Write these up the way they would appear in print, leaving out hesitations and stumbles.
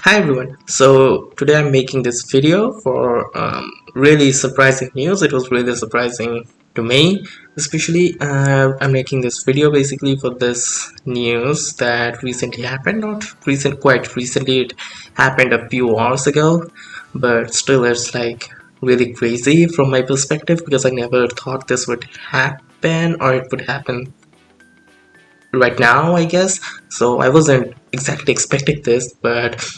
Hi everyone. So today I'm making this video for really surprising news. It was really surprising to me, especially. I'm making this video basically for this news that recently happened. Not recent, quite recently. It happened a few hours ago, but still, it's like really crazy from my perspective because I never thought this would happen or it would happen right now, I guess. So I wasn't exactly expecting this, but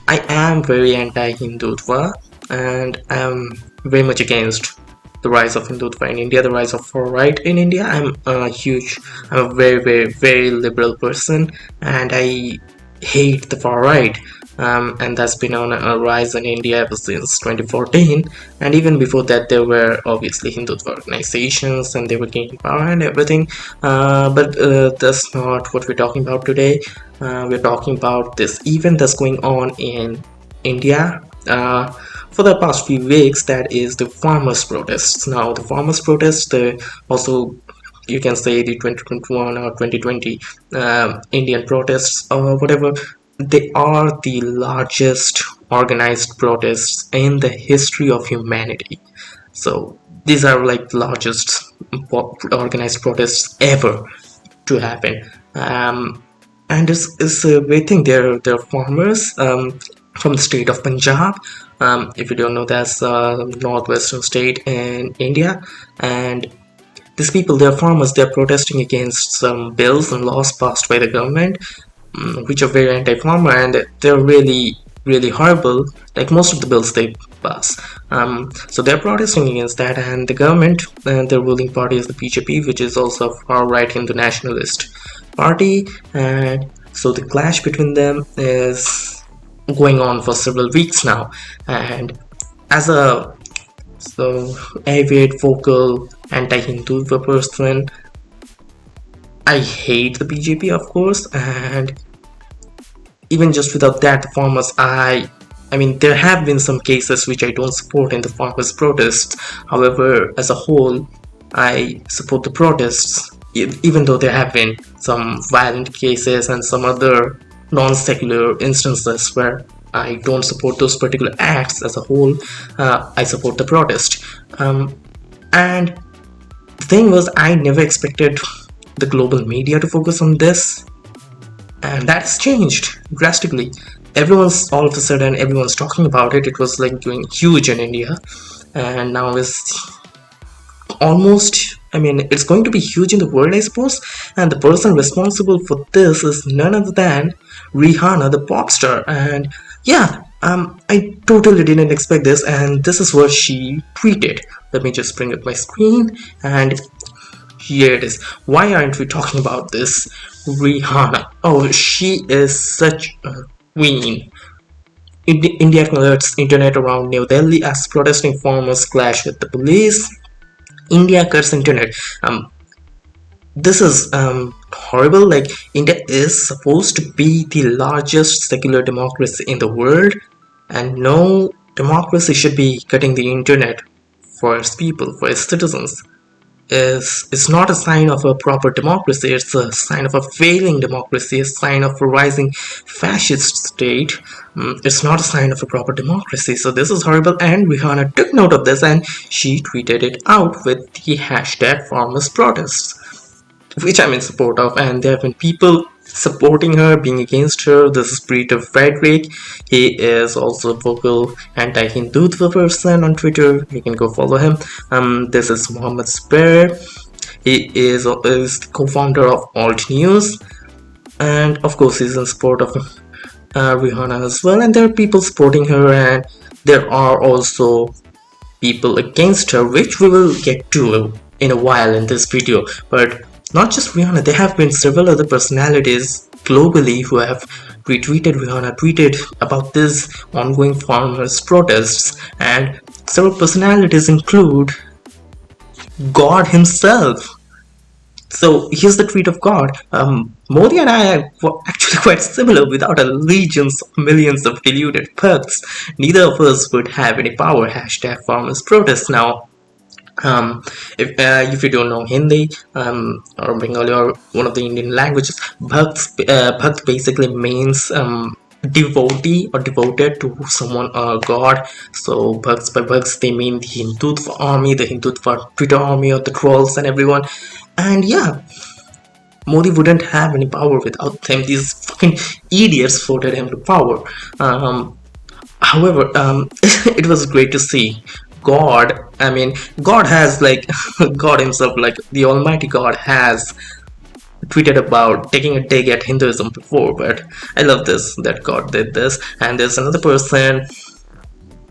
I am very anti-Hindutva and I'm very much against the rise of Hindutva in India, the rise of far right in India. I'm a very liberal person, and I hate the far right. And that's been on a rise in India ever since 2014. And even before that, there were obviously Hindutva organizations and they were gaining power and everything. But that's not what we're talking about today. We're talking about this event that's going on in India for the past few weeks, that is the farmers' protests. Now, the farmers' protests, also you can say the 2021 or 2020 Indian protests or whatever, they are the largest organized protests in the history of humanity. So these are like the largest organized protests ever to happen. And it's a great thing. They're farmers from the state of Punjab. If you don't know, that's a northwestern state in India. And these people, they're farmers, they're protesting against some bills and laws passed by the government, which are very anti-farmer, and they're really horrible, like most of the bills they pass. So they're protesting against that, and the government, the ruling party is the BJP, which is also a far-right Hindu nationalist party, and so the clash between them is going on for several weeks now. And as a avid, vocal, anti-Hindutva person, I hate the BJP, of course, and even just without that, the farmers, I mean, there have been some cases which I don't support in the farmers' protests. However, as a whole, I support the protests, even though there have been some violent cases and some other non-secular instances where I don't support those particular acts. As a whole, I support the protest. And the thing was, I never expected the global media to focus on this, and that's changed drastically. All of a sudden, everyone's talking about it. It was like doing huge in India, and now it's almost, I mean, it's going to be huge in the world, I suppose. And the person responsible for this is none other than Rihanna, the pop star. And yeah, I totally didn't expect this, and this is what she tweeted. Let me just bring up my screen, and here it is. Why aren't we talking about this? Rihanna. Oh, she is such a queen. India alerts internet around New Delhi as protesting farmers clash with the police. India cuts internet. This is horrible. Like, India is supposed to be the largest secular democracy in the world, and no democracy should be cutting the internet for its people, for its citizens. It's not a sign of a proper democracy. It's a sign of a failing democracy, a sign of a rising fascist state. It's not a sign of a proper democracy. So this is horrible, and Rihanna took note of this and she tweeted it out with the hashtag farmers protests, which I'm in support of. And there have been people supporting her, being against her. This is Peter Frederick. He is also a vocal anti-Hindutva person on Twitter. You can go follow him. This is Mohammed Spare. He is the co-founder of Alt News, and of course he's in support of Rihanna as well. And there are people supporting her, and there are also people against her, which we will get to in a while in this video. But not just Rihanna, there have been several other personalities globally who have retweeted Rihanna, tweeted about this ongoing farmers' protests, and several personalities include God himself. So here's the tweet of God. Modi and I are actually quite similar. Without a legions of millions of deluded pugs, neither of us would have any power. Hashtag farmers protest. Now, if you don't know Hindi or Bengali or one of the Indian languages, bhakt basically means devotee or devoted to someone or god. So bugs, by bugs they mean the Hindutva army, the Hindutva Twitter army of the trolls and everyone. And yeah, Modi wouldn't have any power without them. These fucking idiots voted him to power. However, it was great to see God. I mean, God has like God himself, like the Almighty God, has tweeted about taking a dig at Hinduism before. But I love this that God did this. And there's another person,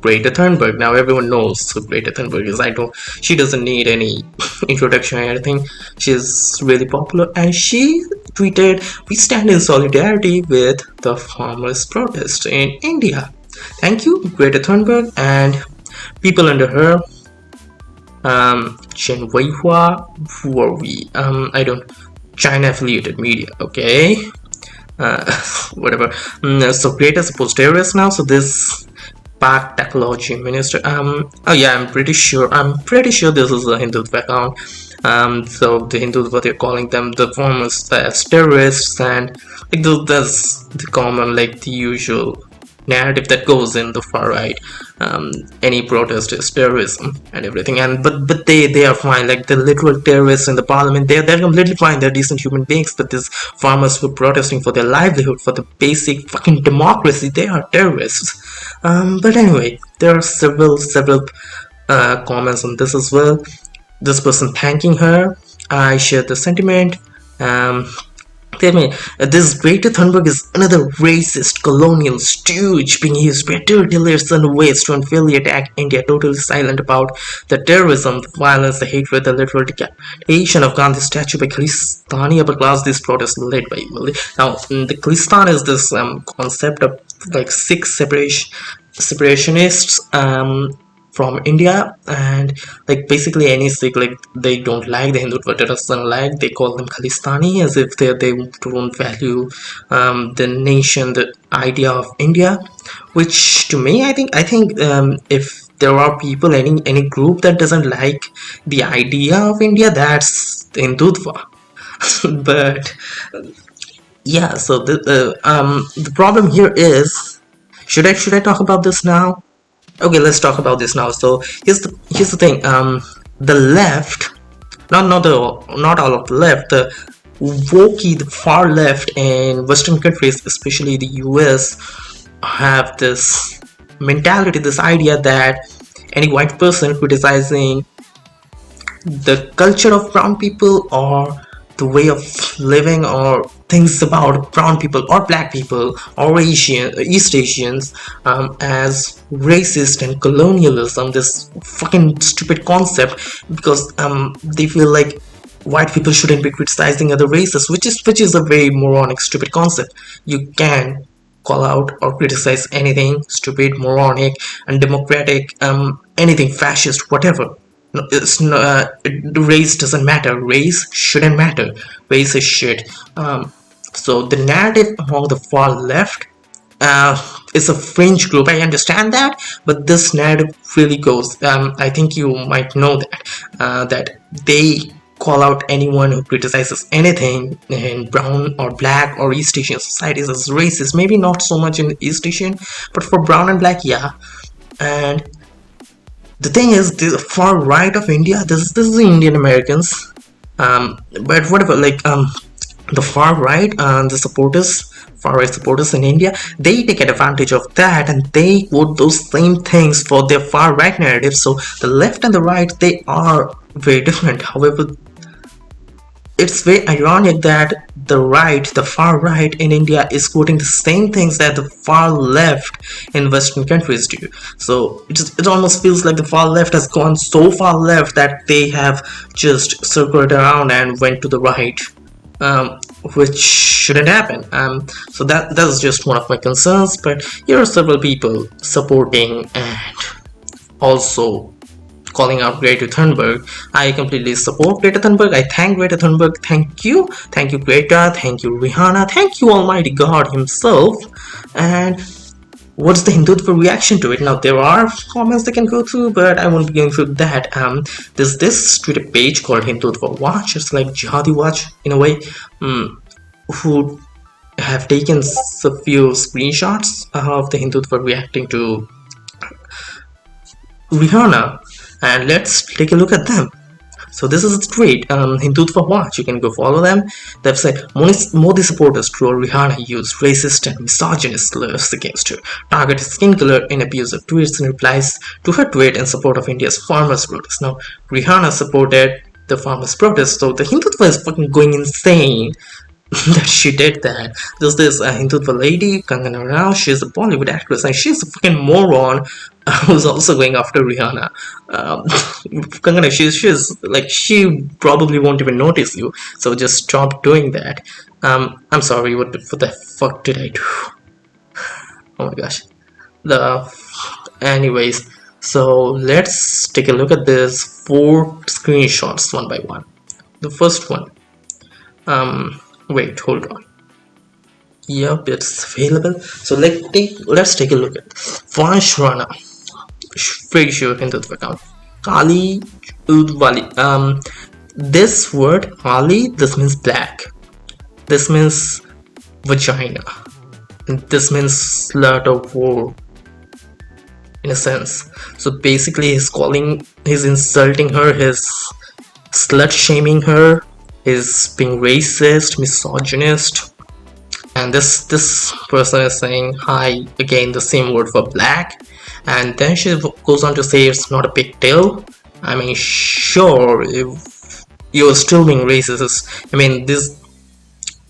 Greta Thunberg. Now everyone knows who Greta Thunberg is. I don't. She doesn't need any introduction or anything. She's really popular, and she tweeted, "We stand in solidarity with the farmers' protest in India." Thank you, Greta Thunberg, and people under her. Chen Weihua, who are we? I don't. China affiliated media. Okay. Whatever. So Greta supports terrorists now. So this Pak technology minister. Oh yeah, I'm pretty sure this is a Hindutva account. So the Hindutva, they're calling them the foremost as terrorists, and like that's the common, like the usual narrative that goes in the far right. Any protest is terrorism and everything, and but they are fine. Like the literal terrorists in the parliament, they're completely fine. They're decent human beings. But these farmers who are protesting for their livelihood, for the basic fucking democracy, they are terrorists. But anyway, there are several comments on this as well. This person thanking her. I share the sentiment. Tell me, this Greta Thunberg is another racist, colonial stooge being used by dirty lists and ways to unfairly attack India, totally silent about the terrorism, the violence, the hatred, the literal decapitation of Gandhi's statue by Khalistani upper class. These protests led by now the Khalistan is this concept of like six separationists from India, and like basically any Sikh, like they don't like the Hindutva, doesn't like, they call them Khalistani, as if they don't value the nation, the idea of India. Which to me, I think if there are people, any group that doesn't like the idea of India, that's the Hindutva. But yeah, so the problem here is, should I talk about this now? Okay, let's talk about this now. So here's the thing. The left, not all of the left, the wokey, the far left in Western countries, especially the US, have this mentality, this idea that any white person criticizing the culture of brown people or the way of living or things about brown people or black people or East Asians as racist and colonialism, this fucking stupid concept, because they feel like white people shouldn't be criticizing other races, which is a very moronic, stupid concept. You can call out or criticize anything stupid, moronic, undemocratic, anything fascist, whatever. It's race doesn't matter. Race shouldn't matter. Race is shit. So the narrative among the far left is a fringe group. I understand that, but this narrative really goes. I think you might know that they call out anyone who criticizes anything in brown or black or East Asian societies as racist. Maybe not so much in East Asian, but for brown and black, yeah. And the thing is, the far right of India, this is the Indian Americans, but whatever, like the far right, the far right supporters in India, they take advantage of that and they quote those same things for their far right narrative. So the left and the right, they are very different. However, it's very ironic that the far right in India is quoting the same things that the far left in Western countries do. So it almost feels like the far left has gone so far left that they have just circled around and went to the right, which shouldn't happen. So that's just one of my concerns. But here are several people supporting and also calling out Greta Thunberg. I completely support Greta Thunberg. I thank Greta Thunberg. Thank you Greta, thank you Rihanna, thank you Almighty God himself. And what's the Hindutva reaction to it? Now there are comments they can go through, but I won't be going through that. There's this Twitter page called Hindutva Watch. It's like Jihadi Watch in a way, who have taken a few screenshots of the Hindutva reacting to Rihanna, and let's take a look at them. So this is the tweet, Hindutva Watch. You can go follow them. They've said Modi supporters troll Rihanna used racist and misogynist slurs against her, targeted skin color in abusive tweets in replies to her tweet in support of India's farmers' protest. Now Rihanna supported the farmers' protest, so the Hindutva is fucking going insane that she did that. There's this Hindutva lady, Kangana Rao. She's a Bollywood actress, and she's a fucking moron who's also going after Rihanna. Kangana, she's like, she probably won't even notice you, so just stop doing that. I'm sorry. What the fuck did I do? Oh my gosh. Anyways, so let's take a look at this 4 screenshots one by one. The first one. Wait, hold on. Yep, it's available. So let's take a look at Vansh Rana. Pretty sure Hindutva account. Kali Udvali. This word Kali, this means black. This means vagina. This means slut of war, in a sense. So basically, he's insulting her, he's slut shaming her, is being racist, misogynist, and this person is saying hi again, the same word for black, and then she goes on to say it's not a big deal. I mean, sure, if you're still being racist, I mean,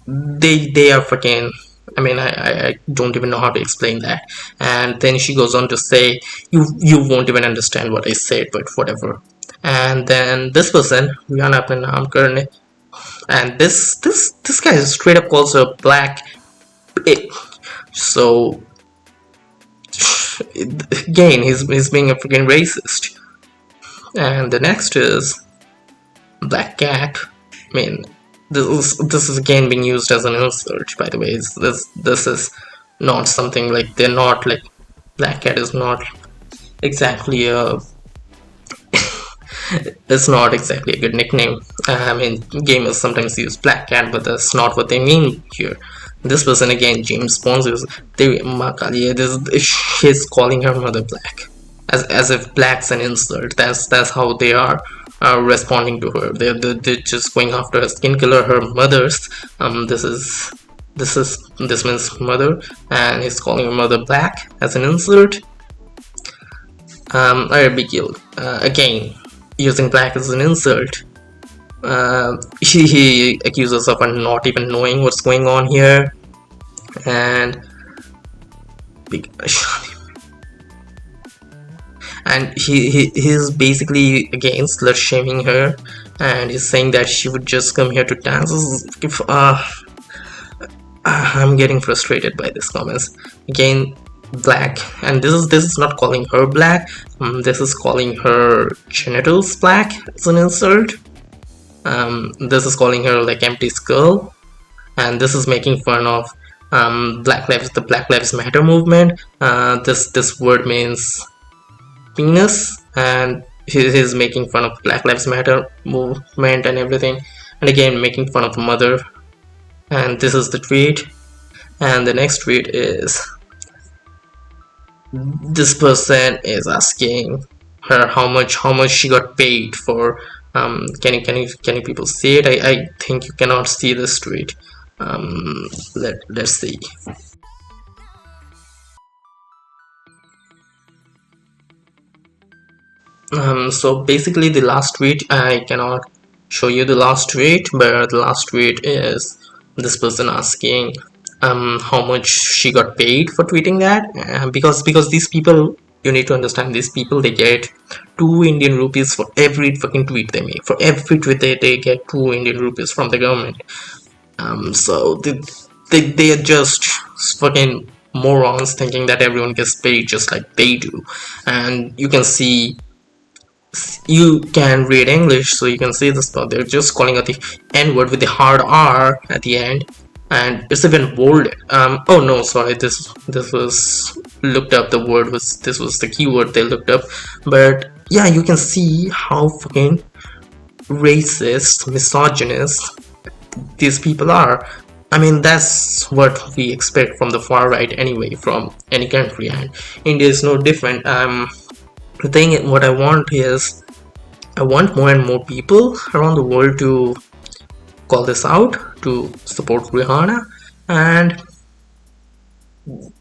they are fucking, I mean, I don't even know how to explain that. And then she goes on to say you won't even understand what I said, but whatever. And then this person, Rihanna Supports, and this guy straight up calls her black pig. So again, he's being a freaking racist. And the next is black cat. I mean, this is again being used as an insult, by the way. This is not something like, they're not like, black cat is not exactly a it's not exactly a good nickname. I mean, gamers sometimes use black cat, but that's not what they mean here. This person again, James Bond, she's calling her mother black, as if black's an insult. That's how they are responding to her. They're just going after her skin color, her mother's. This means mother, and he's calling her mother black as an insult. Abigail, again, using black as an insult. He accuses of not even knowing what's going on here, and he's basically again slut shaming her, and he's saying that she would just come here to dance. I'm getting frustrated by these comments. Again, black, and this is not calling her black. This is calling her genitals black as an insult. This is calling her like empty skull, and this is making fun of the Black Lives Matter movement. This word means penis, and he's making fun of Black Lives Matter movement and everything, and again making fun of the mother. And this is the tweet, and the next tweet is, this person is asking her how much she got paid for. Can you people see it? I think you cannot see this tweet. Let's see. So basically the last tweet, I cannot show you the last tweet, but the last tweet is this person asking how much she got paid for tweeting that, because these people, you need to understand, these people, they get 2 Indian rupees for every fucking tweet they make. For every tweet they get 2 Indian rupees from the government. So they are just fucking morons thinking that everyone gets paid just like they do. And you can see, you can read English, so you can see this, but they're just calling out the N-word with the hard R at the end, and it's even bolded. Oh no, sorry, this was looked up. This was the keyword they looked up. But yeah, you can see how fucking racist, misogynist these people are. I mean, that's what we expect from the far right anyway, from any country, and India is no different. The thing, what I want is, I want more and more people around the world to call this out, to support Rihanna, and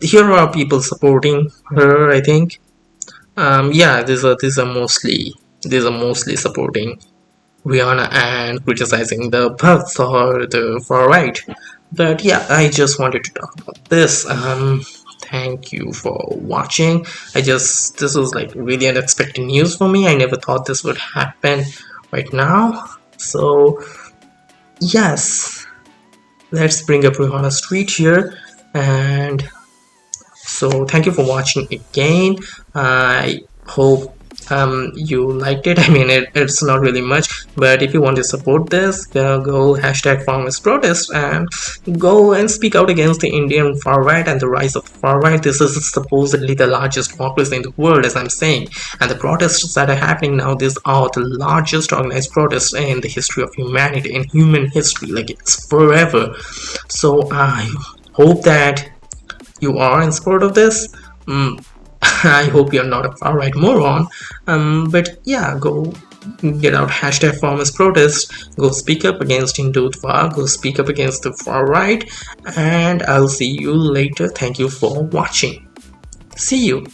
here are people supporting her. I think, yeah, these are mostly supporting Rihanna and criticizing the Bhakts or the far right. But yeah, I just wanted to talk about this. Thank you for watching. This was like really unexpected news for me. I never thought this would happen right now. So yes, let's bring up Rihanna Street here, and so thank you for watching again. I hope you liked it. I mean, it's not really much, but if you want to support this, go hashtag farmers protest and go and speak out against the Indian far right and the rise of far right. This is supposedly the largest democracy in the world, as I'm saying, and the protests that are happening now, these are the largest organized protests in the history of humanity, in human history. Like, it's forever. So I hope that you are in support of this. I hope you're not a far right moron. But yeah, go get out hashtag farmers protest, go speak up against Hindutva, go speak up against the far right, and I'll see you later. Thank you for watching. See you.